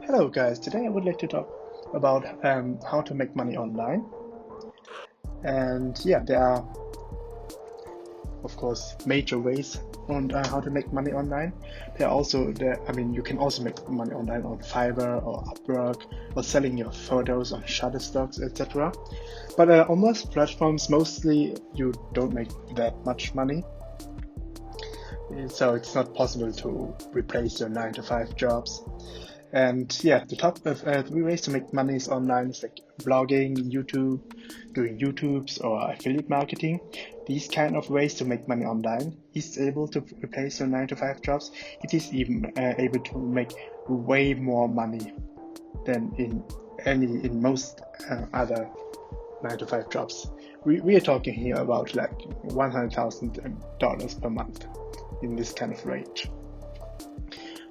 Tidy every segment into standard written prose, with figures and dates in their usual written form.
Hello guys, today I would like to talk about how to make money online. And yeah, there are of course major ways on how to make money online. You can also make money online on Fiverr or Upwork or selling your photos on Shutterstocks, etc. But on most platforms, mostly you don't make that much money. So it's not possible to replace your 9 to 5 jobs. And yeah, the top of three ways to make money is online is like blogging, YouTube, doing YouTubes or affiliate marketing. These kind of ways to make money online is able to replace your 9 to 5 jobs. It is even able to make way more money than in most other 9 to 5 jobs. We are talking here about like $100,000 per month in this kind of range.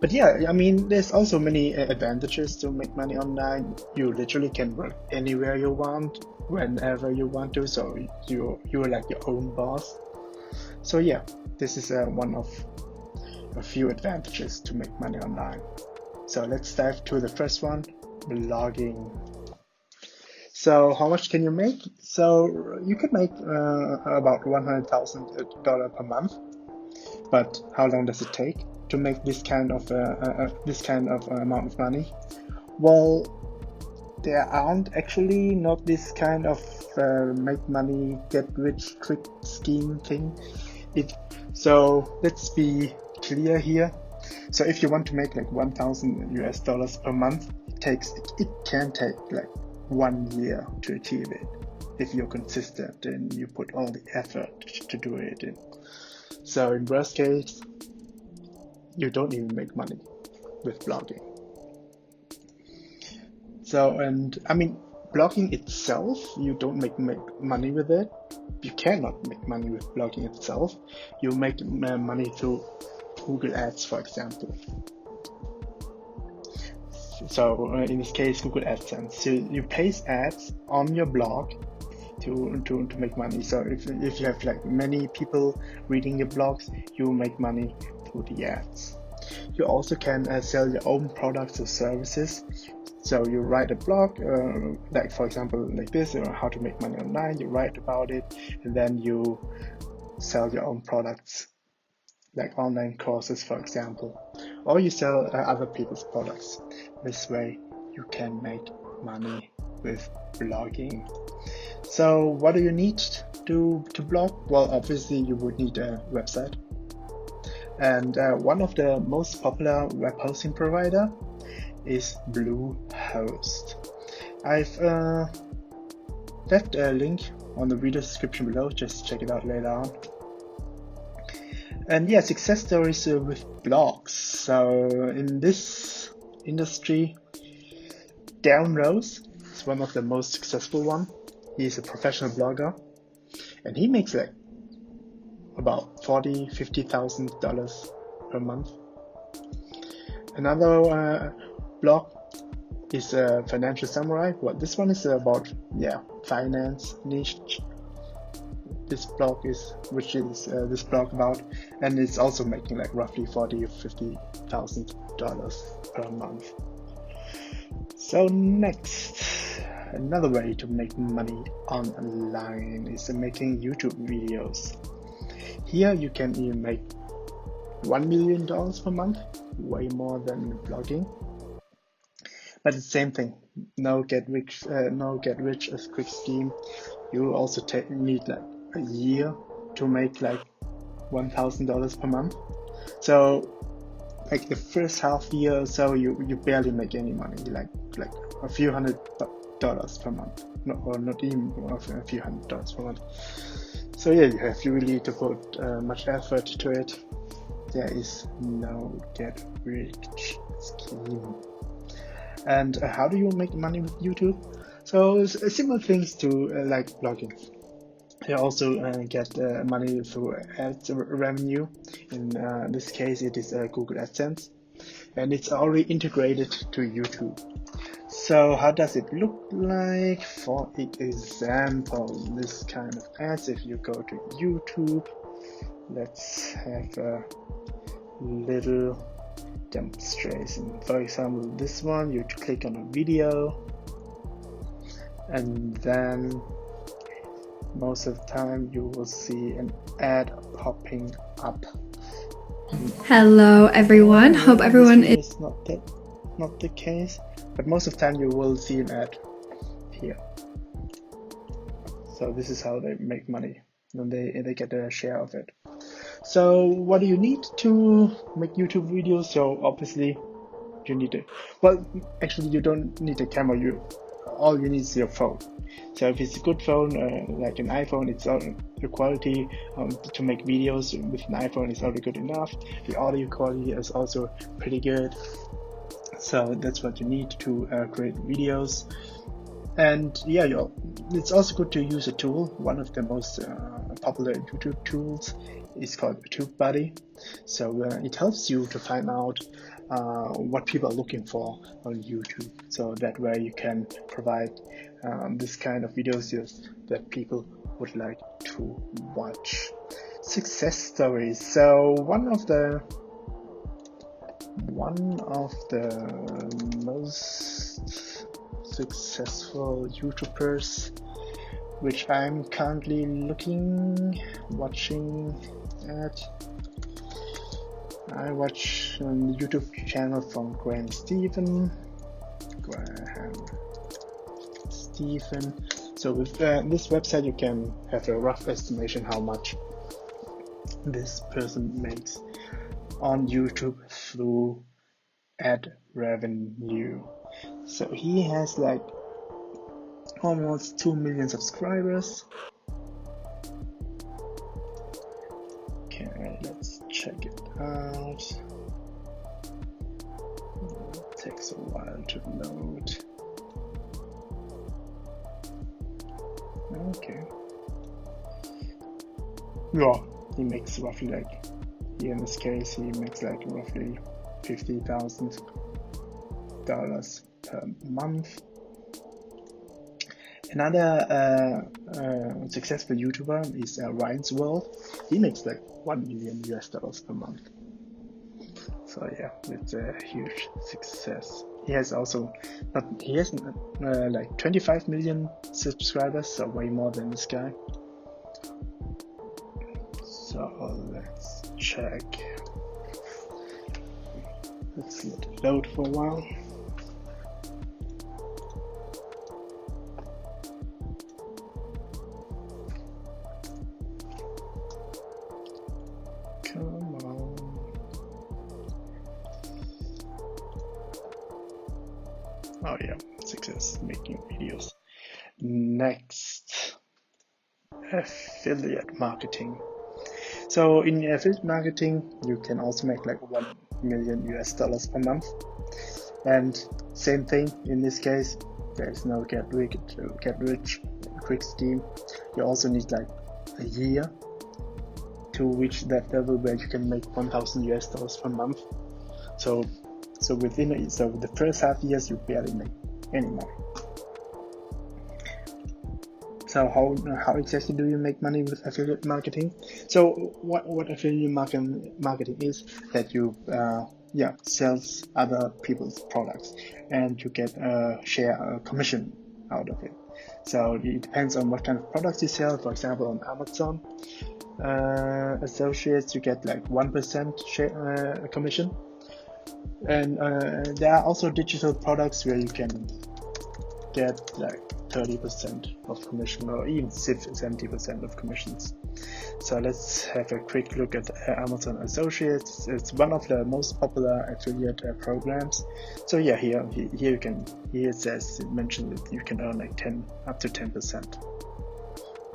But yeah, I mean, there's also many advantages to make money online. You literally can work anywhere you want, whenever you want to. So you're like your own boss. So yeah, this is one of a few advantages to make money online. So let's dive to the first one, blogging. So how much can you make? So you can make about $100,000 per month. But how long does it take to make this kind of amount of money? Well, there aren't actually not this kind of make money get rich quick scheme thing. So let's be clear here. So if you want to make like $1,000 per month, it can take like 1 year to achieve it if you're consistent and you put all the effort to do it. So in worst case, you don't even make money with blogging. So, and I mean, blogging itself, you don't make money with it. You cannot make money with blogging itself. You make money through Google Ads, for example. So in this case, Google AdSense. So you place ads on your blog to make money. So if you have like many people reading your blogs, you make money through the ads. You also can sell your own products or services. So you write a blog, like for example like this, how to make money online. You write about it, and then you sell your own products, like online courses, for example, or you sell other people's products. This way you can make money with blogging. So what do you need to blog? Well, obviously you would need a website. And one of the most popular web hosting provider is Bluehost. I've left a link on the video description below, just check it out later on. And yeah, success stories with blogs. So in this industry, Darren Rose is one of the most successful one. He's a professional blogger, and he makes like about $50,000 per month. Another blog is Financial Samurai. Well, this one is about finance niche. This blog is this blog about, and it's also making like roughly $40,000 or $50,000 per month. So next, another way to make money online is making YouTube videos. Here you can even make $1 million per month, way more than blogging. But it's the same thing. No get rich as quick scheme. You also need like a year to make like $1,000 per month. So like the first half year or so, you barely make any money, like a few $100 per month, or not even a few $100 per month. So yeah, you have really to put much effort to it. There is no get rich scheme. And how do you make money with YouTube? So similar things to like blogging. You also get money through ads revenue. In this case, it is Google AdSense, and it's already integrated to YouTube. So how does it look like? For example, this kind of ads, if you go to YouTube, let's have a little demonstration. For example, this one, you click on a video, and then most of the time you will see an ad popping up. Hello everyone, hope everyone is not the case, but most of the time you will see an ad here. So this is how they make money, and they get a share of it. So what do you need to make YouTube videos? So obviously you need actually you don't need a camera. All you need is your phone. So if it's a good phone, like an iPhone, it's the quality to make videos with an iPhone is already good enough. The audio quality is also pretty good. So that's what you need to create videos. And yeah, it's also good to use a tool. One of the most popular YouTube tools is called TubeBuddy. So it helps you to find out what people are looking for on YouTube. So that way you can provide this kind of videos that people would like to watch. Success stories. So one of the most successful YouTubers which I'm currently watching at. I watch the YouTube channel from Graham Stephen. So with this website you can have a rough estimation how much this person makes on YouTube through ad revenue. So he has like almost 2 million subscribers. Okay, let's check it out. It takes a while to load. Okay. Yeah, he makes roughly like, here in this case, he makes like roughly $50,000 per month. Another successful YouTuber is Ryan's World. He makes like $1 million per month. So yeah, it's a huge success. He has like 25 million subscribers, so way more than this guy. So let's check. Let's let it load for a while. Come on. Oh yeah, success making videos. Next, affiliate marketing. So in affiliate marketing, you can also make like $1 million per month. And same thing in this case, there is no get rich quick scheme. You also need like a year to reach that level where you can make $1,000 per month. So the first half years you barely make any money. So how exactly do you make money with affiliate marketing? So what affiliate marketing is that you sells other people's products and you get a commission out of it. So it depends on what kind of products you sell. For example, on Amazon associates, you get like 1% commission. And there are also digital products where you can get like 30% of commission or even 70% of commissions. So let's have a quick look at Amazon Associates. It's one of the most popular affiliate programs. So yeah, here it says it mentioned that you can earn like up to 10%.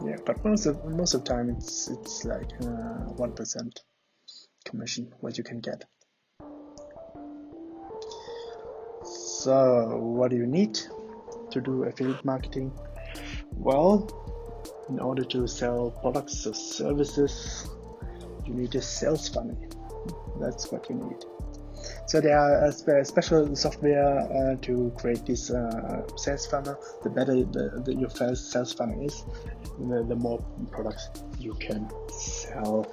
Yeah, but most of the time it's like 1% commission what you can get. So what do you need to do affiliate marketing? Well, in order to sell products or services, you need a sales funnel. That's what you need. So there are special software to create this sales funnel. The better your sales funnel is, the more products you can sell.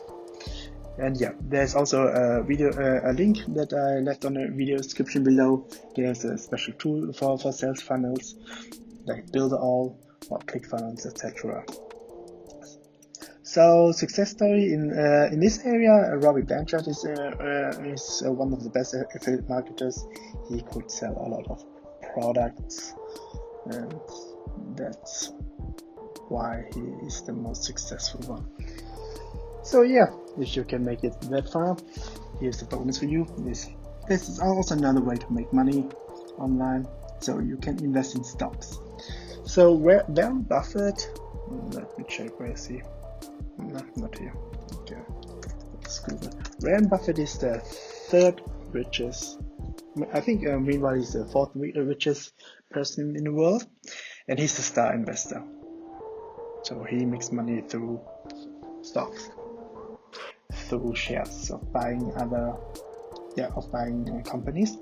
And yeah, there's also a video, a link that I left on the video description below. There's a special tool for sales funnels, like Builderall or ClickFunnels, etc. So success story in this area, Robbie Blanchard is one of the best affiliate marketers. He could sell a lot of products, and that's why he is the most successful one. So yeah, if you can make it that far, here's the bonus for you. This is also another way to make money online. So you can invest in stocks. So Warren Buffett, let me check where is he? No, not here. Okay, let's Google. Warren Buffett is the third richest. I think meanwhile he's the fourth richest person in the world, and he's the star investor. So he makes money through stocks, through shares of buying companies.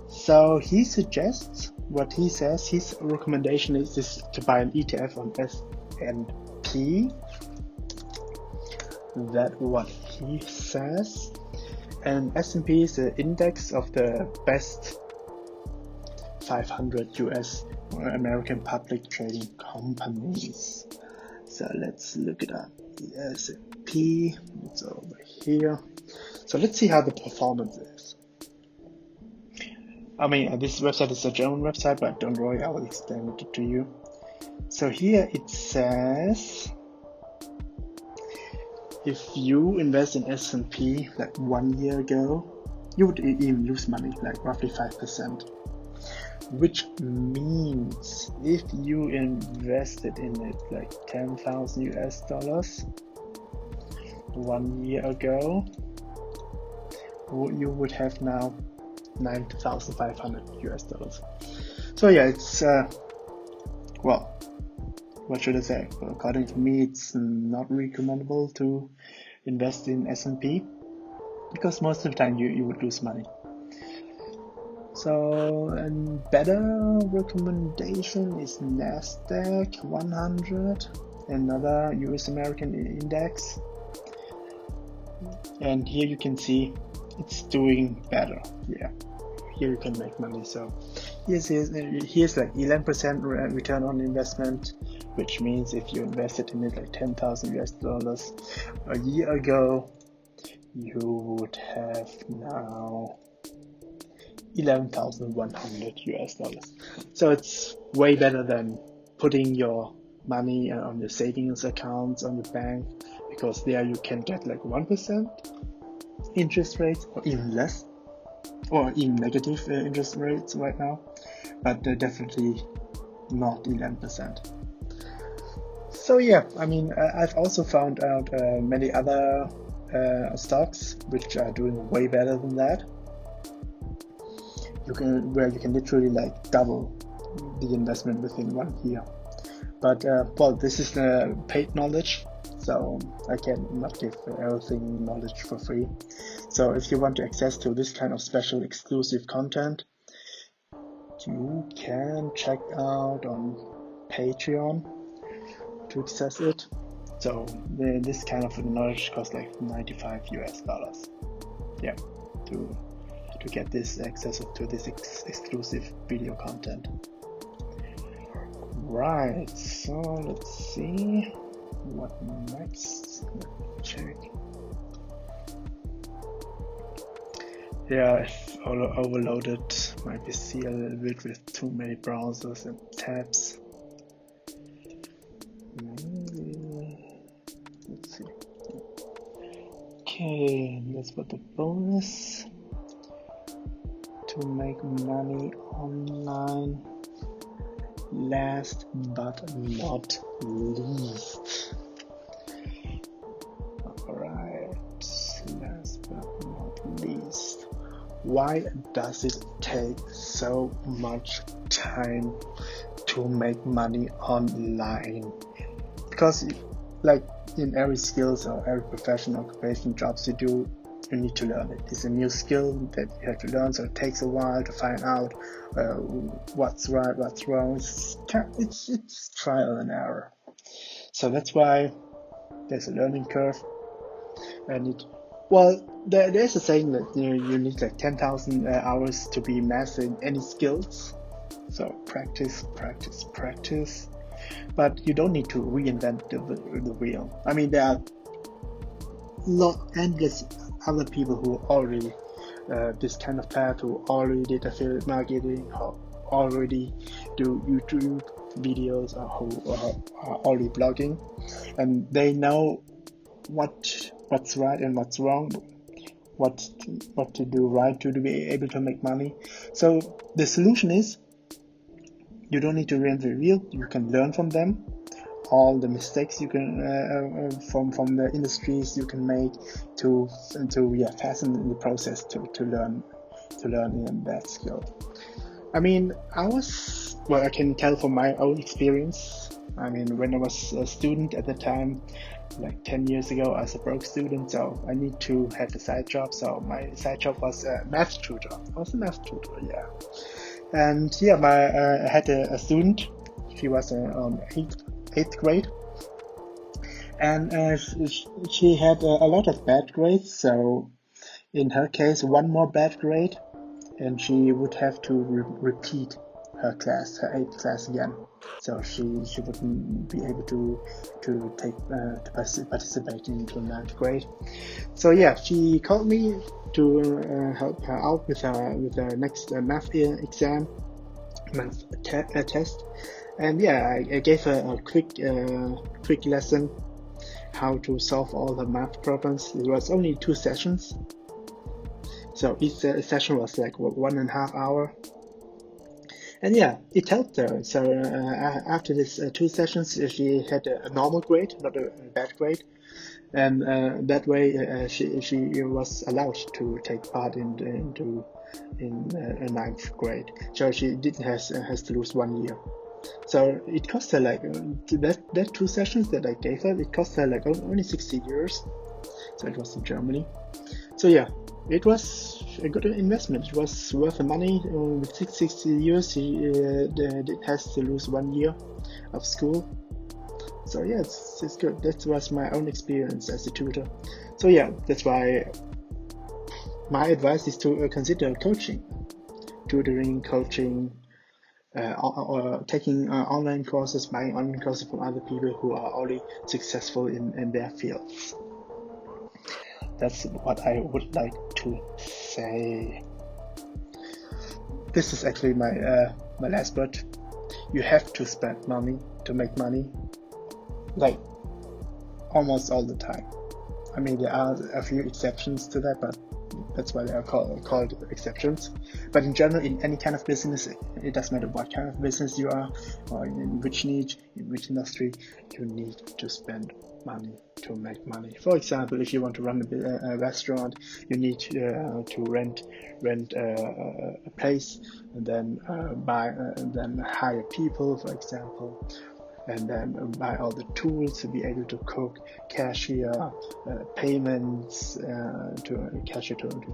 So he suggests, what he says, his recommendation is to buy an ETF on S&P. That's what he says. And S&P is the index of the best 500 US or American public trading companies. So let's look it up. The S&P, it's over here. So let's see how the performance is. I mean, this website is a German website, but don't worry, I will explain it to you. So here it says, if you invest in S&P like 1 year ago, you would even lose money, like roughly 5%. Which means if you invested in it like 10,000 US dollars 1 year ago, you would have now 9,500 US dollars. So yeah, it's well, what should I say? Well, according to me, it's not recommendable to invest in S&P because most of the time you would lose money. So a better recommendation is Nasdaq 100, another US American index, and here you can see it's doing better. Yeah, here you can make money. So here's like 11% return on investment, which means if you invested in it like 10,000 US dollars a year ago, you would have now 11,100 US dollars. So it's way better than putting your money on your savings accounts on your bank, because there you can get like 1% interest rates or even less, or even negative interest rates right now, but definitely not 11%. So yeah, I mean, I've also found out many other stocks which are doing way better than that. Where you can literally like double the investment within 1 year. But well, this is the paid knowledge, so I cannot give everything knowledge for free. So if you want to access to this kind of special exclusive content, you can check out on Patreon to access it. So this kind of knowledge costs like 95 US dollars. Yeah, to get this access to this exclusive video content. Right, so let's see what next. Let me check. Yeah, I've overloaded my PC a little bit with too many browsers and tabs. Let's see. Okay, that's what the bonus. To make money online. Last but not least. Alright, last but not least. Why does it take so much time to make money online? Because like in every skills or every profession, occupation, jobs you do, you need to learn it. It's a new skill that you have to learn, so it takes a while to find out what's right, what's wrong. It's trial and error. So that's why there's a learning curve. And there's a saying that you need like 10,000 hours to be master in any skills. So practice, practice, practice. But you don't need to reinvent the wheel. I mean, there are endless other people who already this kind of path, who already did affiliate marketing, who already do YouTube videos, or who are already blogging, and they know what's right and what's wrong, what to do right to be able to make money. So the solution is, you don't need to reinvent the wheel. You can learn from them. All the mistakes you can from the industries you can make to fasten in the process to learn in that skill. I mean, I can tell from my own experience. I mean, when I was a student at the time, like 10 years ago, I was a broke student, so I need to have a side job. So my side job was a math tutor. I was a math tutor, yeah. And yeah, I had a student. She was on eighth grade, and she had a lot of bad grades. So in her case, one more bad grade, and she would have to repeat her class, her 8th class again. So she wouldn't be able to participate into 9th grade. So yeah, she called me to help her out with her next math exam, math test. And yeah, I gave her a quick lesson how to solve all the math problems. It was only 2 sessions, so each session was like 1.5 hours. And yeah, it helped her. So after this 2 sessions, she had a normal grade, not a bad grade, and that way she was allowed to take part in a 9th grade. So she didn't has to lose 1 year. So it cost her like that 2 sessions that I gave her. It cost her like only 60 euros. So it was in Germany. So yeah, it was a good investment. It was worth the money. With 60 years, she has to lose 1 year of school. So yeah, it's good. That was my own experience as a tutor. So yeah, that's why my advice is to consider tutoring, coaching, or taking online courses, buying online courses from other people who are already successful in their fields. That's what I would like to say. This is actually my last word. You have to spend money to make money, like almost all the time. I mean, there are a few exceptions to that, but that's why they are called exceptions. But in general, in any kind of business, it doesn't matter what kind of business you are, or in which niche, in which industry, you need to spend money to make money. For example, if you want to run a restaurant, you need to rent a place, and then then hire people, for example, and then buy all the tools to be able to cook, cashier, payments, to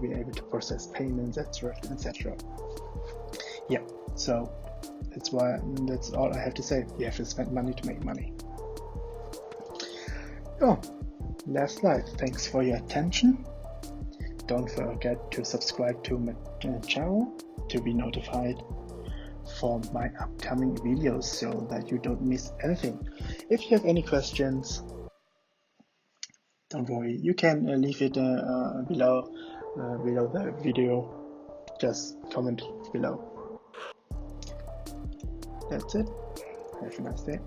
be able to process payments, etc. Yeah, so that's all I have to say. You have to spend money to make money. Oh, last slide. Thanks for your attention. Don't forget to subscribe to my channel to be notified for my upcoming videos so that you don't miss anything. If you have any questions, don't worry, you can leave it below the video. Just comment below. That's it. Have a nice day.